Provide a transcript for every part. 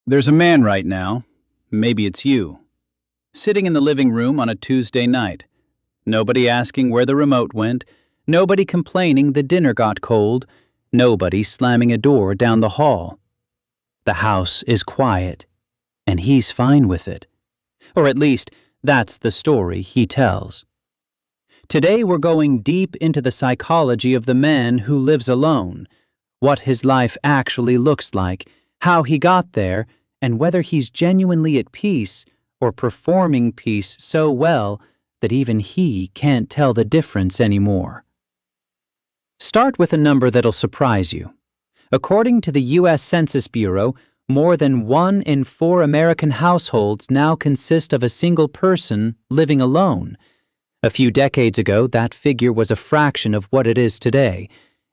There's a man right now, maybe it's you, sitting in the living room on a Tuesday night. Nobody asking where the remote went, nobody complaining the dinner got cold, nobody slamming a door down the hall. The house is quiet, and he's fine with it. Or at least, that's the story he tells. Today we're going deep into the psychology of the man who lives alone, what his life actually looks like, how he got there, and whether he's genuinely at peace or performing peace so well that even he can't tell the difference anymore. Start with a number that'll surprise you. According to the U.S. Census Bureau, more than 1 in 4 American households now consist of a single person living alone. A few decades ago, that figure was a fraction of what it is today,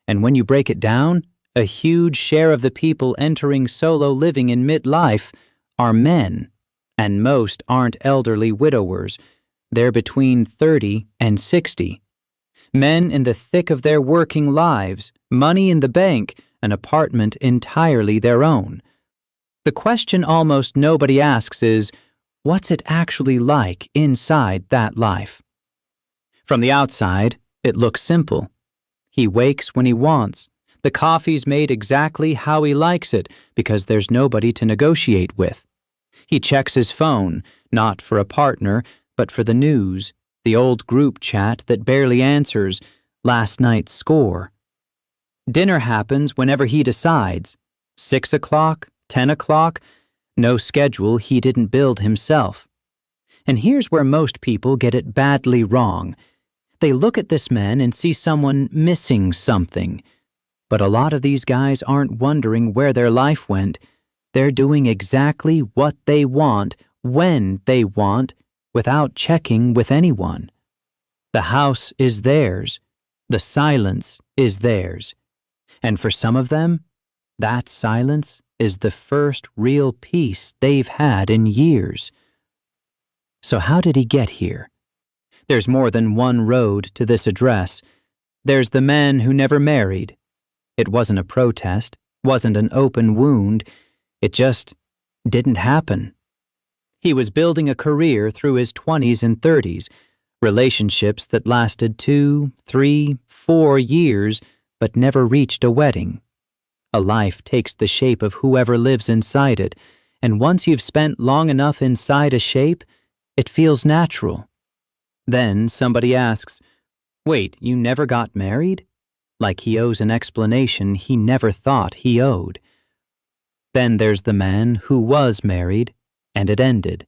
and when you break it down, a huge share of the people entering solo living in midlife are men, and most aren't elderly widowers. They're between 30 and 60. Men in the thick of their working lives, money in the bank, an apartment entirely their own. The question almost nobody asks is, what's it actually like inside that life? From the outside, it looks simple. He wakes when he wants. The coffee's made exactly how he likes it because there's nobody to negotiate with. He checks his phone, not for a partner, but for the news, the old group chat that barely answers, last night's score. Dinner happens whenever he decides. 6 o'clock, 10 o'clock, no schedule he didn't build himself. And here's where most people get it badly wrong. They look at this man and see someone missing something. But a lot of these guys aren't wondering where their life went. They're doing exactly what they want, when they want, without checking with anyone. The house is theirs. The silence is theirs. And for some of them, that silence is the first real peace they've had in years. So how did he get here? There's more than one road to this address. There's the man who never married. It wasn't a protest, wasn't an open wound. It just didn't happen. He was building a career through his 20s and 30s, relationships that lasted 2, 3, 4 years, but never reached a wedding. A life takes the shape of whoever lives inside it, and once you've spent long enough inside a shape, it feels natural. Then somebody asks, "Wait, you never got married?" Like he owes an explanation he never thought he owed. Then there's the man who was married, and it ended.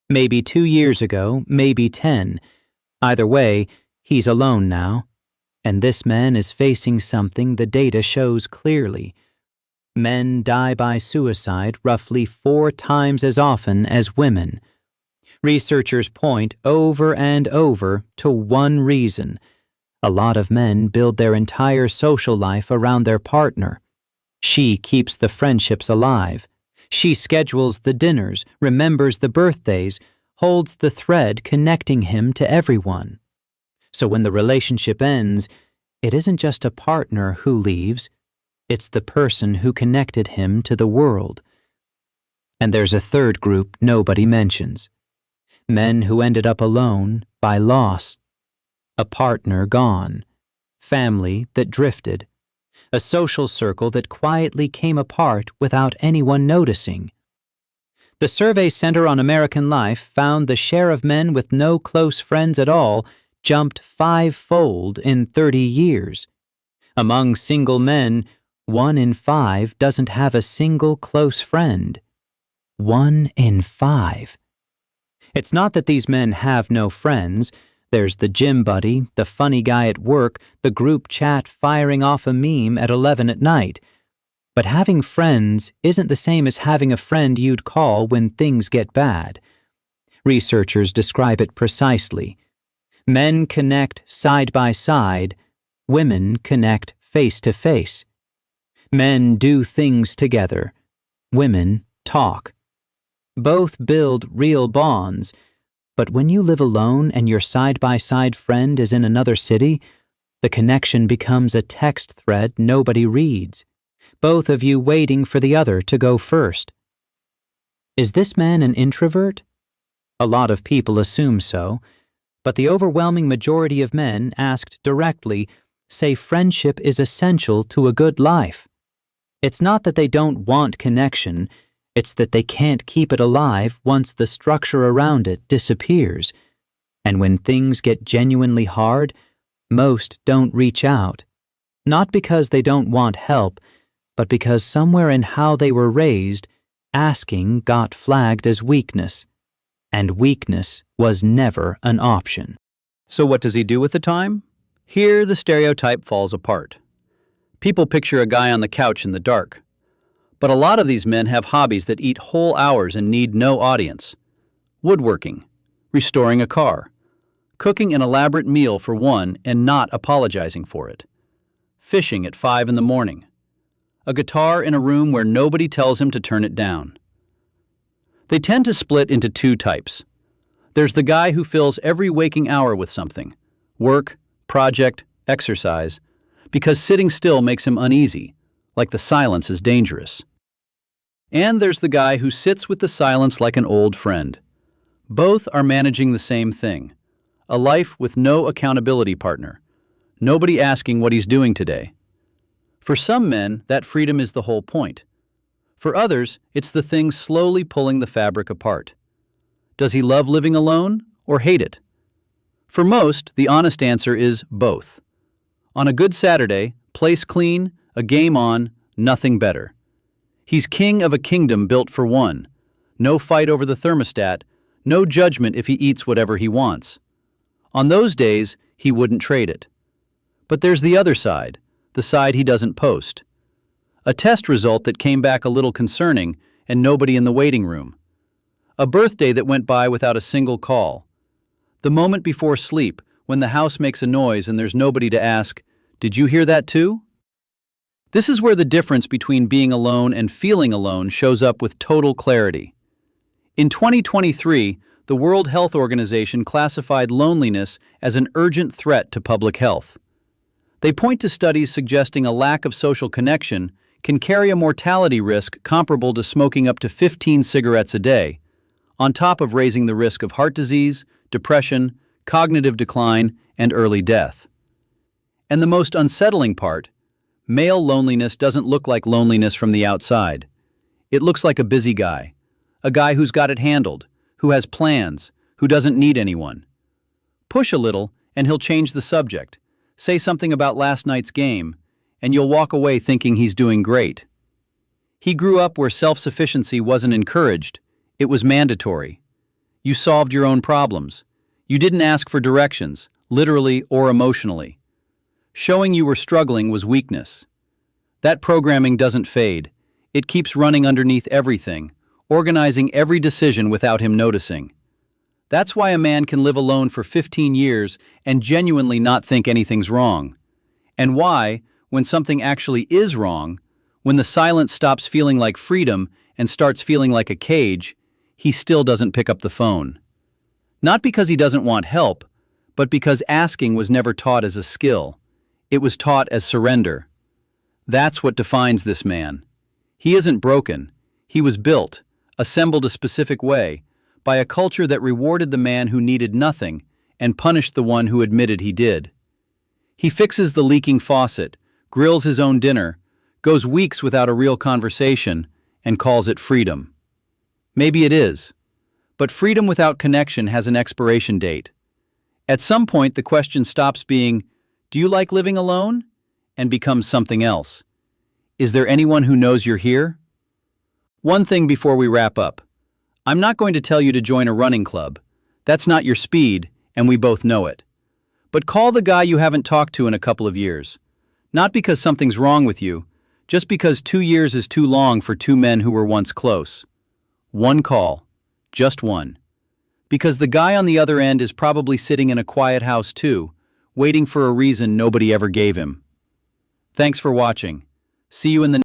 Maybe 2 years ago, maybe 10. Either way, he's alone now. And this man is facing something the data shows clearly. Men die by suicide roughly 4 times as often as women. Researchers point over and over to one reason. A lot of men build their entire social life around their partner. She keeps the friendships alive. She schedules the dinners, remembers the birthdays, holds the thread connecting him to everyone. So when the relationship ends, it isn't just a partner who leaves, it's the person who connected him to the world. And there's a third group nobody mentions. Men who ended up alone by loss. A partner gone. Family that drifted. A social circle that quietly came apart without anyone noticing. The Survey Center on American Life found the share of men with no close friends at all jumped 5-fold in 30 years. Among single men, 1 in 5 doesn't have a single close friend. 1 in 5. It's not that these men have no friends. There's the gym buddy, the funny guy at work, the group chat firing off a meme at 11 at night. But having friends isn't the same as having a friend you'd call when things get bad. Researchers describe it precisely. Men connect side by side. Women connect face to face. Men do things together. Women talk. Both build real bonds. But when you live alone and your side-by-side friend is in another city, the connection becomes a text thread nobody reads, both of you waiting for the other to go first. Is this man an introvert? A lot of people assume so, but the overwhelming majority of men asked directly say friendship is essential to a good life. It's not that they don't want connection, it's that they can't keep it alive once the structure around it disappears. And when things get genuinely hard, most don't reach out. Not because they don't want help, but because somewhere in how they were raised, asking got flagged as weakness. And weakness was never an option. So what does he do with the time? Here the stereotype falls apart. People picture a guy on the couch in the dark. But a lot of these men have hobbies that eat whole hours and need no audience. Woodworking, restoring a car, cooking an elaborate meal for one and not apologizing for it, fishing at 5 in the morning, a guitar in a room where nobody tells him to turn it down. They tend to split into two types. There's the guy who fills every waking hour with something, work, project, exercise, because sitting still makes him uneasy, like the silence is dangerous. And there's the guy who sits with the silence like an old friend. Both are managing the same thing, a life with no accountability partner, nobody asking what he's doing today. For some men, that freedom is the whole point. For others, it's the thing slowly pulling the fabric apart. Does he love living alone or hate it? For most, the honest answer is both. On a good Saturday, place clean, a game on, nothing better. He's king of a kingdom built for one. No fight over the thermostat, no judgment if he eats whatever he wants. On those days, he wouldn't trade it. But there's the other side, the side he doesn't post. A test result that came back a little concerning and nobody in the waiting room. A birthday that went by without a single call. The moment before sleep when the house makes a noise and there's nobody to ask, "Did you hear that too?" This is where the difference between being alone and feeling alone shows up with total clarity. In 2023, the World Health Organization classified loneliness as an urgent threat to public health. They point to studies suggesting a lack of social connection can carry a mortality risk comparable to smoking up to 15 cigarettes a day, on top of raising the risk of heart disease, depression, cognitive decline, and early death. And the most unsettling part, male loneliness doesn't look like loneliness from the outside. It looks like a busy guy, a guy who's got it handled, who has plans, who doesn't need anyone. Push a little, and he'll change the subject, say something about last night's game, and you'll walk away thinking he's doing great. He grew up where self-sufficiency wasn't encouraged, it was mandatory. You solved your own problems. You didn't ask for directions, literally or emotionally. Showing you were struggling was weakness. That programming doesn't fade. It keeps running underneath everything, organizing every decision without him noticing. That's why a man can live alone for 15 years and genuinely not think anything's wrong. And why, when something actually is wrong, when the silence stops feeling like freedom and starts feeling like a cage, he still doesn't pick up the phone. Not because he doesn't want help, but because asking was never taught as a skill. It was taught as surrender. That's what defines this man. He isn't broken. He was built, assembled a specific way, by a culture that rewarded the man who needed nothing and punished the one who admitted he did. He fixes the leaking faucet, grills his own dinner, goes weeks without a real conversation, and calls it freedom. Maybe it is. But freedom without connection has an expiration date. At some point, the question stops being, "Do you like living alone?" and becomes something else. Is there anyone who knows you're here? One thing before we wrap up. I'm not going to tell you to join a running club. That's not your speed, and we both know it. But call the guy you haven't talked to in a couple of years. Not because something's wrong with you, just because 2 years is too long for two men who were once close. One call. Just one. Because the guy on the other end is probably sitting in a quiet house too, waiting for a reason nobody ever gave him. Thanks for watching. See you in the